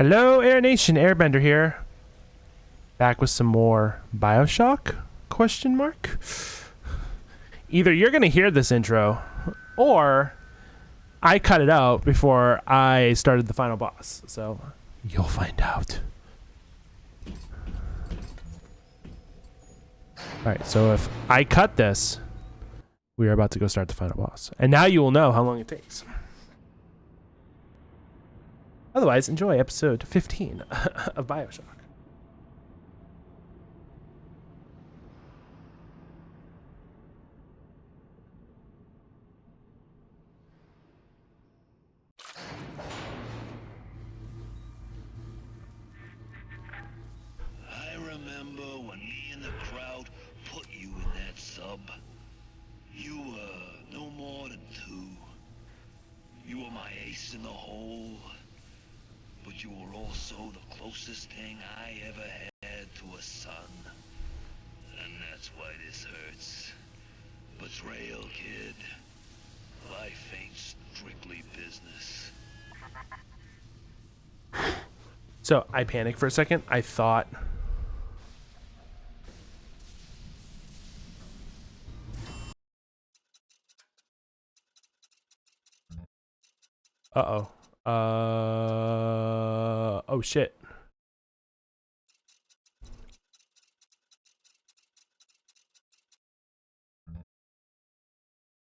Hello, Air Nation, Airbender here. Back with some more BioShock? Question mark? Either you're gonna hear this intro, or I cut it out before I started the final boss. So you'll find out. Alright, so if I cut this, we are about to go start the final boss. And now you will know how long it takes. Otherwise, enjoy episode 15 of BioShock. I remember when me and the crowd put you in that sub. You were no more than two. You were my ace in the hole. But you were also the closest thing I ever had to a son. And that's why this hurts. Betrayal, kid. Life ain't strictly business. So I panicked for a second. I thought... Uh-oh. Oh shit.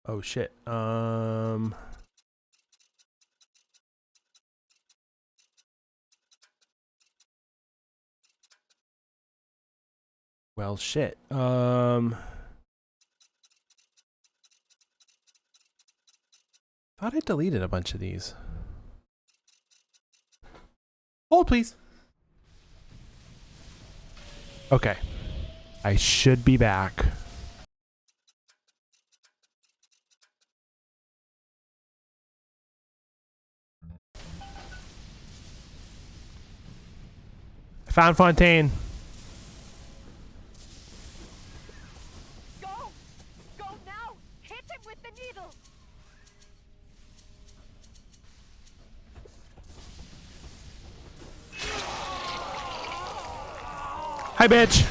Oh shit. Well shit. Thought I deleted a bunch of these. Hold, please. Okay. I should be back. I found Fontaine. Go! Go now! Hit him with the needle! Hi, bitch.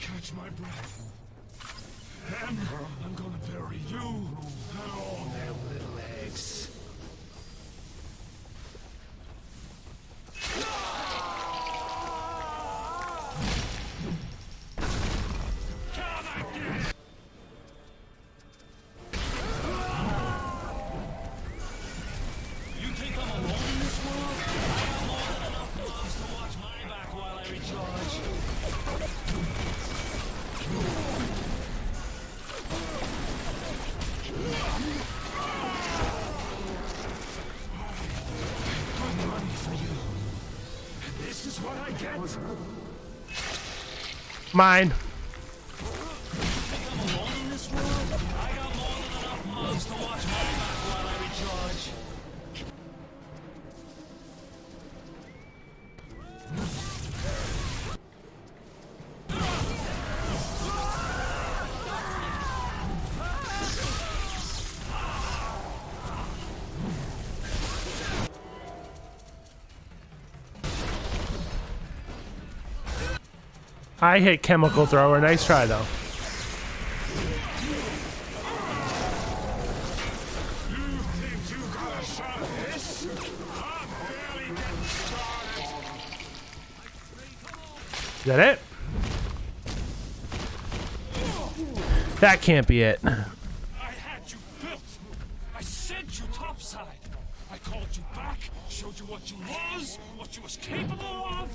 Catch my breath. Then I'm gonna bury you and all their little eggs. You think I'm alone in this world? I have more than enough dogs to watch my back while I recharge. Good money for you. And this is what I get. Mine. Think I'm alone in this world? I got more than enough mugs to watch my back while I recharge. I hit chemical thrower. Nice try, though. You think you got a shot at this? I'm barely getting started. Is that it? That can't be it. I had you built. I sent you topside. I called you back, showed you what you was capable of.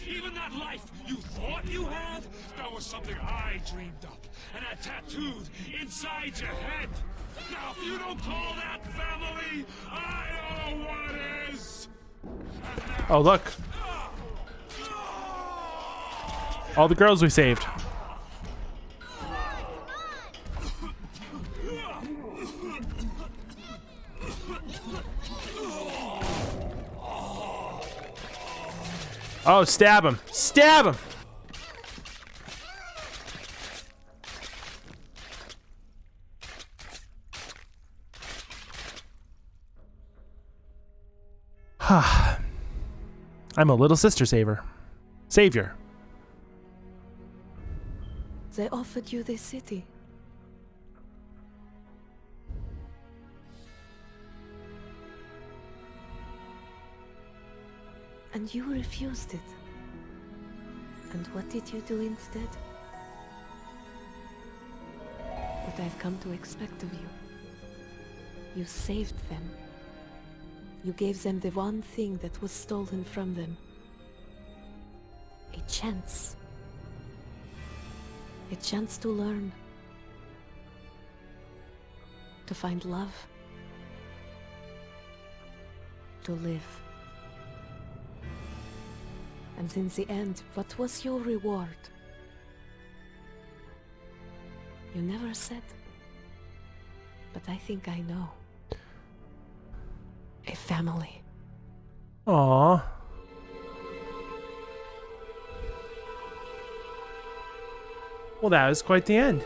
Even that life you thought you had, that was something I dreamed up and had tattooed inside your head. Now, if you don't call that family, I don't know what is. Oh, look. All the girls we saved. Oh, stab him. Stab him. I'm a little sister savior. Savior. They offered you this city. And you refused it. And what did you do instead? What I've come to expect of you. You saved them. You gave them the one thing that was stolen from them. A chance. A chance to learn. To find love. To live. And in the end, what was your reward? You never said. But I think I know. A family. Aww. Well, that was quite the end.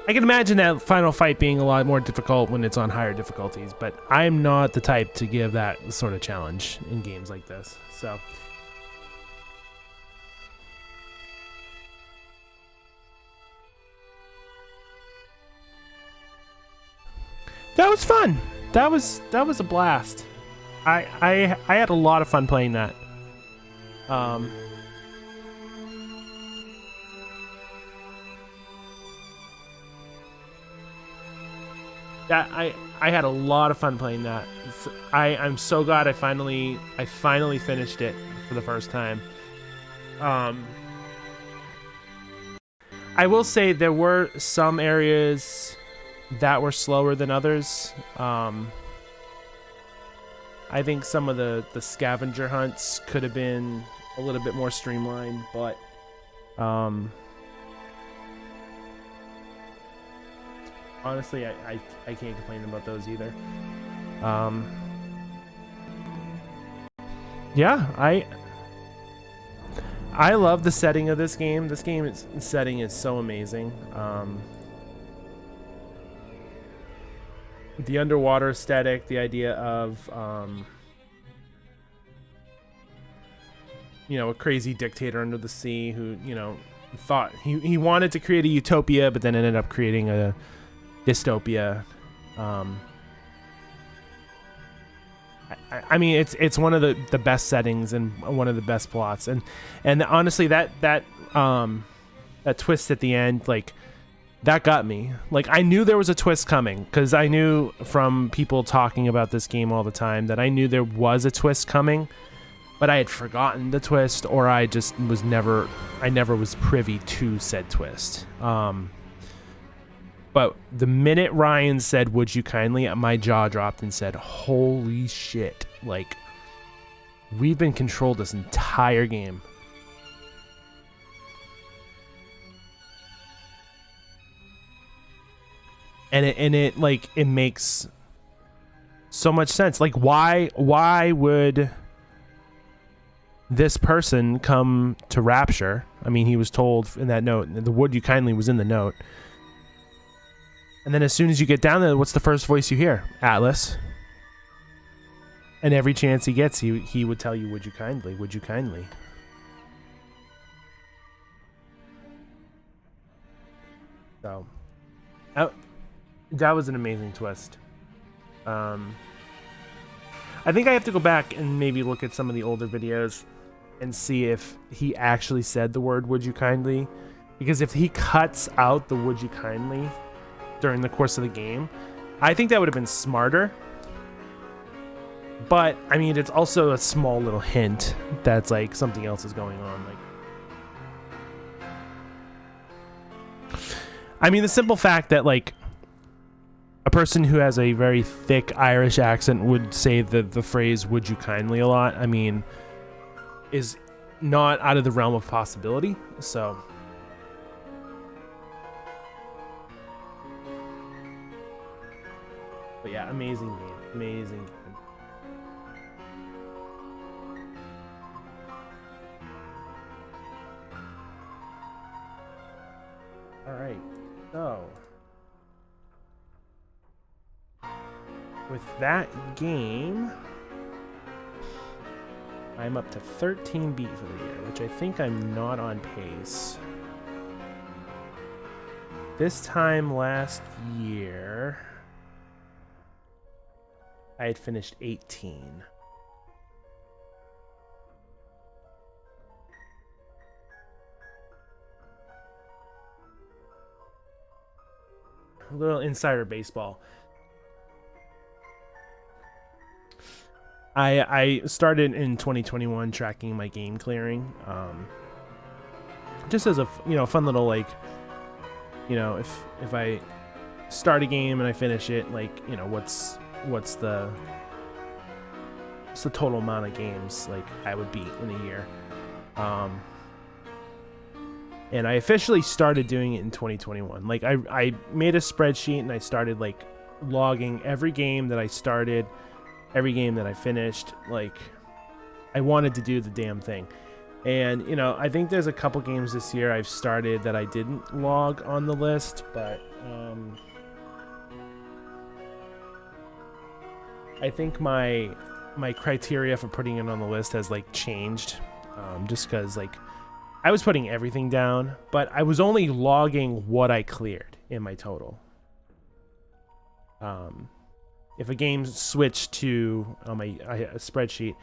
I can imagine that final fight being a lot more difficult when it's on higher difficulties, but I'm not the type to give that sort of challenge in games like this, so... That was fun. That was a blast. I had a lot of fun playing that. I had a lot of fun playing that. I'm so glad I finally finished it for the first time. I will say there were some areas that were slower than others. I think some of the scavenger hunts could have been a little bit more streamlined, but honestly, I can't complain about those either. Yeah, I love the setting of this game. This game's setting is so amazing. The underwater aesthetic, the idea of, a crazy dictator under the sea who, thought he wanted to create a utopia, but then ended up creating a dystopia. I mean, it's one of the best settings and one of the best plots, and honestly, that twist at the end, like, that got me. Like, I knew there was a twist coming because I knew from people talking about this game all the time that I knew there was a twist coming, but I had forgotten the twist, or I just was never was privy to said twist. But the minute Ryan said, "Would you kindly," my jaw dropped and said, "Holy shit. Like, we've been controlled this entire game." And it like, it makes so much sense. Like, why would this person come to Rapture? I mean, he was told in that note, the "would you kindly" was in the note. And then as soon as you get down there, what's the first voice you hear? Atlas. And every chance he gets, he would tell you, "Would you kindly? Would you kindly?" So, that was an amazing twist. I think I have to go back and maybe look at some of the older videos and see if he actually said the word "would you kindly," because if he cuts out the "would you kindly" during the course of the game, I think that would have been smarter. But I mean, it's also a small little hint that's like something else is going on. Like, I mean, the simple fact that, like, a person who has a very thick Irish accent would say the phrase "would you kindly" a lot, I mean, is not out of the realm of possibility. So but yeah, amazing game. Amazing game. Alright, so with that game, I'm up to 13 beat for the year, which I think I'm not on pace. This time last year, I had finished 18. A little insider baseball. I started in 2021 tracking my game clearing, just as a fun little, like, if I start a game and I finish it, like, what's the total amount of games like I would beat in a year. And I officially started doing it in 2021. Like I made a spreadsheet and I started like logging every game that I started, every game that I finished. Like I wanted to do the damn thing. And I think there's a couple games this year I've started that I didn't log on the list, but I think my criteria for putting it on the list has like changed, just because like I was putting everything down, but I was only logging what I cleared in my total. If a game switched to a spreadsheet,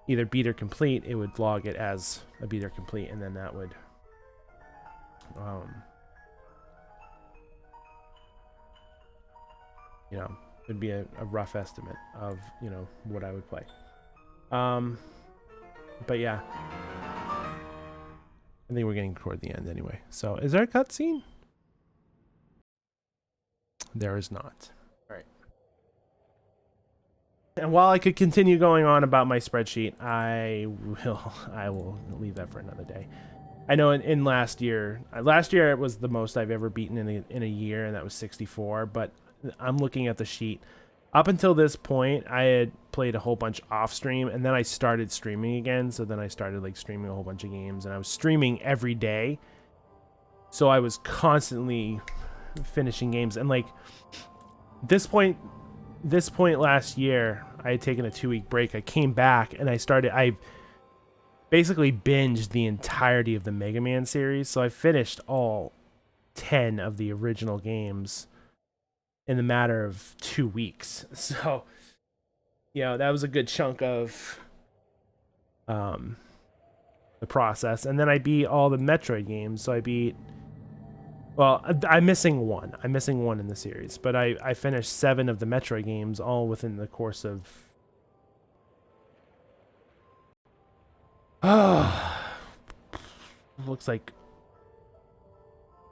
either beat or complete, it would log it as a beat or complete, and then that would would be a rough estimate of what I would play. But yeah, I think we're getting toward the end anyway. So is there a cutscene? There is not. All right. And while I could continue going on about my spreadsheet, I will leave that for another day. I know in last year it was the most I've ever beaten in a year, and that was 64. But I'm looking at the sheet. Up until this point, I had played a whole bunch off stream, and then I started streaming again. So then I started like streaming a whole bunch of games, and I was streaming every day. So I was constantly finishing games, and like this point last year, I had taken a 2-week break. I came back and I basically binged the entirety of the Mega Man series. So I finished all 10 of the original games in the matter of 2 weeks. So, that was a good chunk of the process. And then I beat all the Metroid games. So I'm missing one. I'm missing one in the series. But I finished 7 of the Metroid games all within the course of... looks like...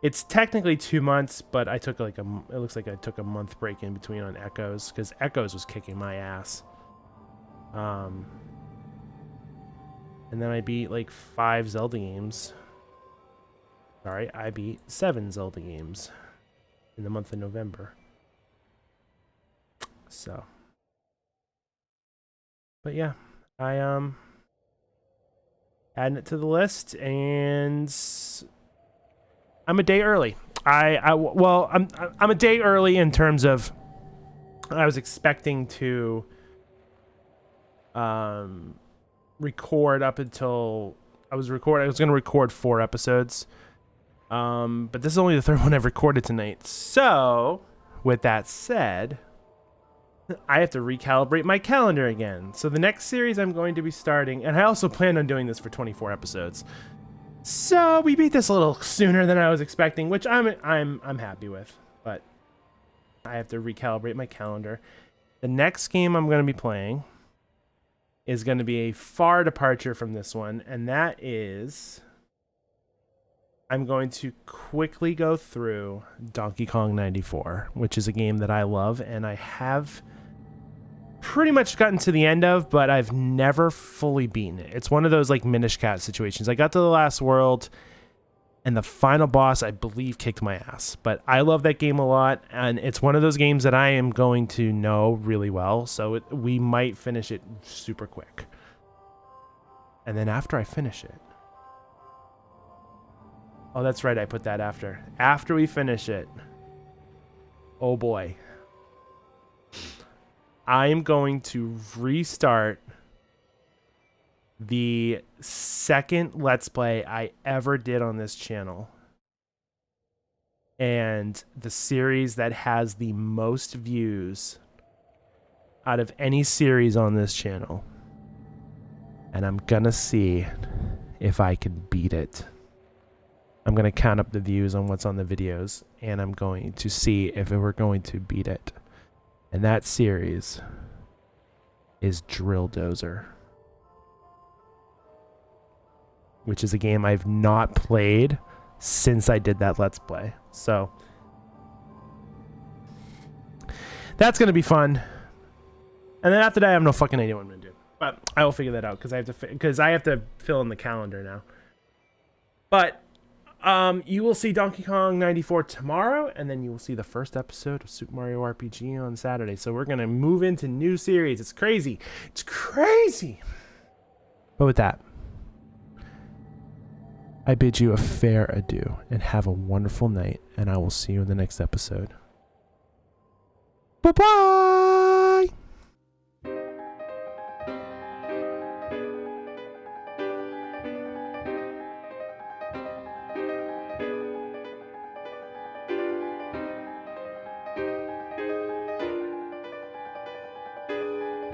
It's technically 2 months, but I took it looks like I took a month break in between on Echoes, because Echoes was kicking my ass. And then I beat like 5 Zelda games. Sorry, I beat 7 Zelda games in the month of November. So, but yeah, I adding it to the list, and I'm a day early. I'm a day early in terms of I was expecting to record up until I was going to record 4 episodes. But this is only the 3rd one I've recorded tonight. So, with that said, I have to recalibrate my calendar again. So the next series I'm going to be starting, and I also plan on doing this for 24 episodes. So we beat this a little sooner than I was expecting, which I'm happy with. But I have to recalibrate my calendar. The next game I'm going to be playing is going to be a far departure from this one, and that is... I'm going to quickly go through Donkey Kong 94, which is a game that I love, and I have pretty much gotten to the end of, but I've never fully beaten it. It's one of those like Minish Cap situations. I got to the last world, and the final boss, I believe, kicked my ass. But I love that game a lot, and it's one of those games that I am going to know really well, so we might finish it super quick. And then after I finish it... Oh, that's right, I put that after. After we finish it... Oh boy. I am going to restart the second Let's Play I ever did on this channel. And the series that has the most views out of any series on this channel. And I'm gonna see if I can beat it. I'm gonna count up the views on what's on the videos, and I'm going to see if we're going to beat it. And that series is Drill Dozer, which is a game I've not played since I did that Let's Play. So that's going to be fun. And then after that, I have no fucking idea what I'm going to do. But I will figure that out because I have to fill in the calendar now. But you will see Donkey Kong 94 tomorrow, and then you will see the first episode of Super Mario RPG on Saturday. So we're going to move into new series. It's crazy. It's crazy. But with that, I bid you a fair adieu and have a wonderful night, and I will see you in the next episode. Bye-bye!